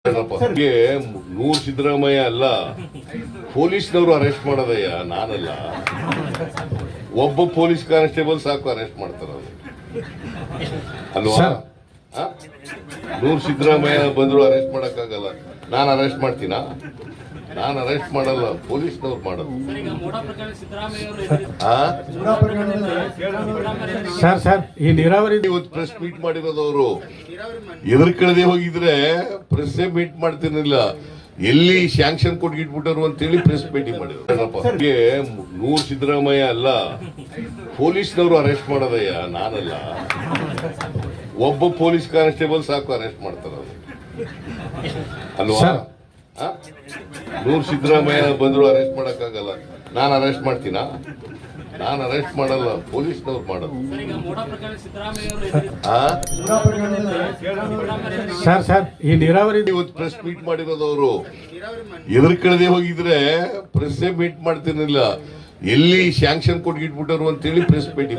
ನೂರ್ ಸಿದ್ದರಾಮಯ್ಯ ಅಲ್ಲ, ಪೊಲೀಸ್ನವರು ಅರೆಸ್ಟ್ ಮಾಡೋದಯ್ಯ, ನಾನಲ್ಲ. ಒಬ್ಬ ಪೊಲೀಸ್ ಕಾನ್ಸ್ಟೇಬಲ್ ಸಾಕು ಅರೆಸ್ಟ್ ಮಾಡ್ತಾರ ಅಲ್ವಾ? ನೂರ್ ಸಿದ್ದರಾಮಯ್ಯ ಬಂದ್ರು ಅರೆಸ್ಟ್ ಮಾಡಕ್ಕಾಗಲ್ಲ. ನಾನು ಅರೆಸ್ಟ್ ಮಾಡ್ತೀನಾ? ನಾನು ಅರೆಸ್ಟ್ ಮಾಡಲ್ಲ, ಪೊಲೀಸ್ನವ್ರು ಮಾಡೋದು. ಈ ನೀರಾವರಿ ಇವತ್ತು ಪ್ರೆಸ್ ಮೀಟ್ ಮಾಡಿರೋದವರು ಎದುರ್ಕಳದೆ ಹೋಗಿದ್ರೆ ಪ್ರೆಸ್ ಮೀಟ್ ಮಾಡ್ತಿರ್ಲಿಲ್ಲ. ಎಲ್ಲಿ ಸ್ಯಾಂಕ್ಷನ್ ಕೊಟ್ಟಿಟ್ಬಿಟ್ಟರು ಅಂತೇಳಿ ಪ್ರೆಸ್ ಮೀಟಿಂಗ್ ಮಾಡಿದ್ರು. ನೂರ್ ಸಿದ್ದರಾಮಯ್ಯ ಅಲ್ಲ, ಪೊಲೀಸ್ನವರು ಅರೆಸ್ಟ್ ಮಾಡೋದಯ್ಯ, ನಾನಲ್ಲ. ಒಬ್ಬ ಪೊಲೀಸ್ ಕಾನ್ಸ್ಟೇಬಲ್ ಸಾಕು ಅರೆಸ್ಟ್ ಮಾಡ್ತಾರ ಅಲ್ವಾ? ನೂರ್ ಸಿದ್ದರಾಮಯ್ಯ ಬಂದ್ರು ಅರೆಸ್ಟ್ ಮಾಡಕ್ಕಾಗಲ್ಲ. ನಾನು ಅರೆಸ್ಟ್ ಮಾಡ್ತೀನಾ? ನಾನು ಅರೆಸ್ಟ್ ಮಾಡಲ್ಲ, ಪೊಲೀಸ್ನವ್ರು ಮಾಡೋದು. ಈ ನೀರಾವರಿ ಇವತ್ತು ಪ್ರೆಸ್ ಮೀಟ್ ಮಾಡಿರೋದವರು ಎದುರ್ಕಳದೆ ಹೋಗಿದ್ರೆ ಪ್ರೆಸ್ ಮೀಟ್ ಮಾಡ್ತಿರ್ಲಿಲ್ಲ. ಎಲ್ಲಿ ಸ್ಯಾಂಕ್ಷನ್ ಕೊಟ್ಟಿಟ್ಬಿಟ್ಟರು ಅಂತೇಳಿ ಪ್ರೆಸ್ ಮೀಟಿಂಗ್